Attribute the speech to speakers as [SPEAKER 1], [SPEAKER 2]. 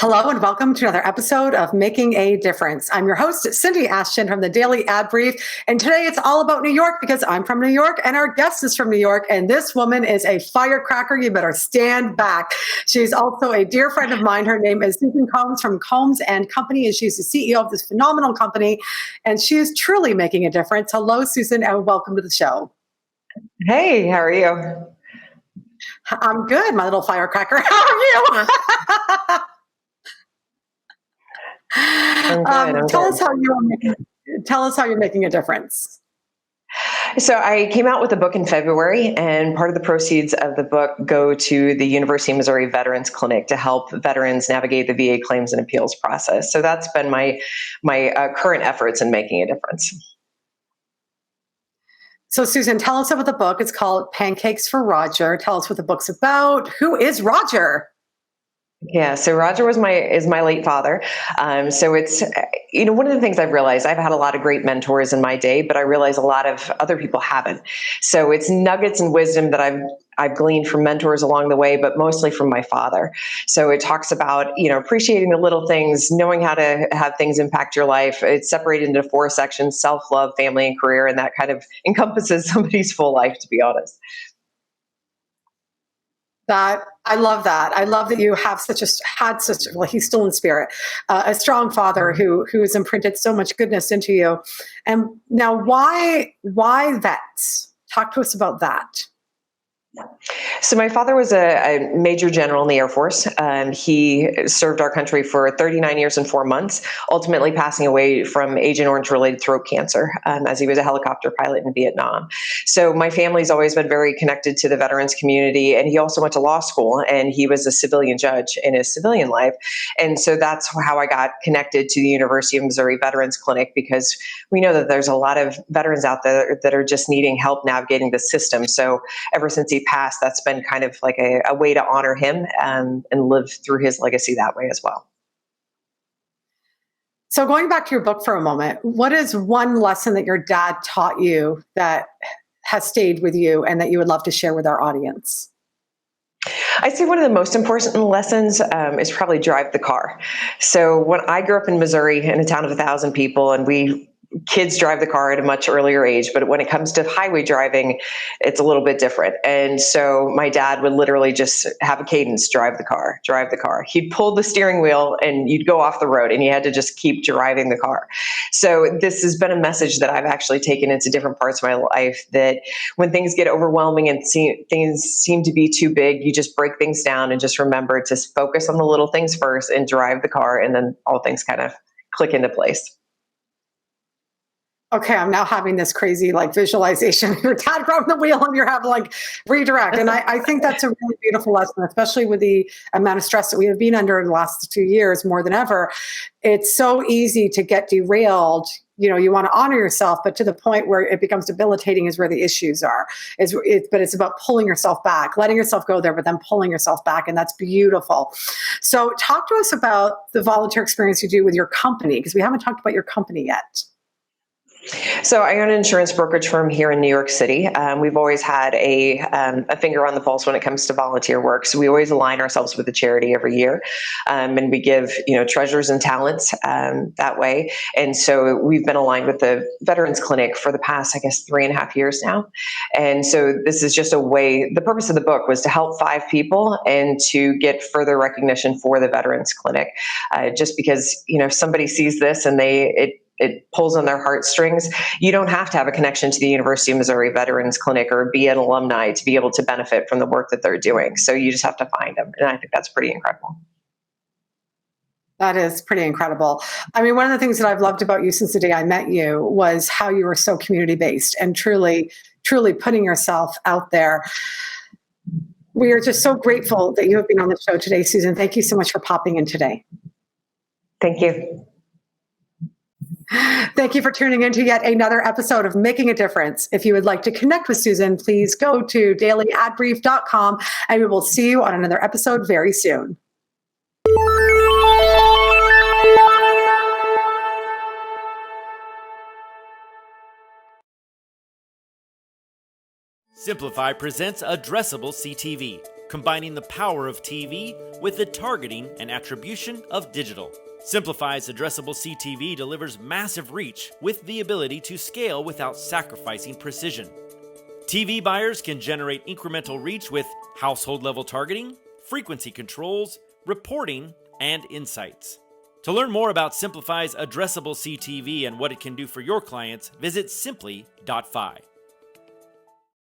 [SPEAKER 1] Hello and welcome to another episode of Making a Difference. I'm your host, Cindy Ashton from the Daily Ad Brief. And today it's all about New York because I'm from New York and our guest is from New York. And this woman is a firecracker. You better stand back. She's also a dear friend of mine. Her name is Susan Combs from Combs and Company, and she's the CEO of this phenomenal company. And she is truly making a difference. Hello, Susan, and welcome to the show.
[SPEAKER 2] Hey, how are you?
[SPEAKER 1] I'm good, my little firecracker. How are you?
[SPEAKER 2] I'm good.
[SPEAKER 1] Tell us how you're making a difference.
[SPEAKER 2] So I came out with a book in February, and part of the proceeds of the book go to the University of Missouri Veterans Clinic to help veterans navigate the VA claims and appeals process. So that's been my current efforts in making a difference.
[SPEAKER 1] So Susan, tell us about the book. It's called Pancakes for Roger. Tell us what the book's about. Who is Roger?
[SPEAKER 2] Yeah, so Roger is my late father. So it's, one of the things I've realized, I've had a lot of great mentors in my day, but I realize a lot of other people haven't. So it's nuggets and wisdom that I've gleaned from mentors along the way, but mostly from my father. So it talks about, appreciating the little things, knowing how to have things impact your life. It's separated into 4 sections: self-love, family, and career, and that kind of encompasses somebody's full life, to be honest.
[SPEAKER 1] I love that. I love that you have well, he's still in spirit, a strong father who has imprinted so much goodness into you. And now why vets? Talk to us about that.
[SPEAKER 2] So my father was a major general in the Air Force. He served our country for 39 years and 4 months, ultimately passing away from Agent Orange-related throat cancer as he was a helicopter pilot in Vietnam. So my family's always been very connected to the veterans community, and he also went to law school, and he was a civilian judge in his civilian life. And so that's how I got connected to the University of Missouri Veterans Clinic, because we know that there's a lot of veterans out there that are just needing help navigating the system. So ever since he passed, that's been kind of like a way to honor him and live through his legacy that way as well.
[SPEAKER 1] So going back to your book for a moment, what is one lesson that your dad taught you that has stayed with you and that you would love to share with our audience?
[SPEAKER 2] I'd say one of the most important lessons is probably drive the car. So when I grew up in Missouri in a town of 1,000 people, and kids drive the car at a much earlier age, but when it comes to highway driving, it's a little bit different. And so my dad would literally just have a cadence: drive the car, drive the car. He'd pull the steering wheel and you'd go off the road, and you had to just keep driving the car. So this has been a message that I've actually taken into different parts of my life, that when things get overwhelming and things seem to be too big, you just break things down and just remember to focus on the little things first and drive the car, and then all things kind of click into place.
[SPEAKER 1] Okay, I'm now having this crazy visualization. Your dad grabbing the wheel and you're having redirect. And I think that's a really beautiful lesson, especially with the amount of stress that we have been under in the last 2 years more than ever. It's so easy to get derailed. You want to honor yourself, but to the point where it becomes debilitating is where the issues are. But it's about pulling yourself back, letting yourself go there, but then pulling yourself back. And that's beautiful. So talk to us about the volunteer experience you do with your company, because we haven't talked about your company yet.
[SPEAKER 2] So I own an insurance brokerage firm here in New York City. We've always had a finger on the pulse when it comes to volunteer work. So we always align ourselves with a charity every year, and we give treasures and talents that way. And so we've been aligned with the Veterans Clinic for the past, 3.5 years now. And so this is just a way. The purpose of the book was to help 5 people and to get further recognition for the Veterans Clinic. Just because if somebody sees this and it pulls on their heartstrings, you don't have to have a connection to the University of Missouri Veterans Clinic or be an alumni to be able to benefit from the work that they're doing. So you just have to find them. And I think that's pretty incredible.
[SPEAKER 1] That is pretty incredible. I mean, one of the things that I've loved about you since the day I met you was how you were so community-based and truly, truly putting yourself out there. We are just so grateful that you have been on the show today, Susan. Thank you so much for popping in today.
[SPEAKER 2] Thank you.
[SPEAKER 1] Thank you for tuning in to yet another episode of Making a Difference. If you would like to connect with Susan, please go to dailyadbrief.com, and we will see you on another episode very soon.
[SPEAKER 3] Simplify presents Addressable CTV, combining the power of TV with the targeting and attribution of digital. Simplify's addressable CTV delivers massive reach with the ability to scale without sacrificing precision. TV buyers can generate incremental reach with household-level targeting, frequency controls, reporting, and insights. To learn more about Simplify's addressable CTV and what it can do for your clients, visit simply.fi.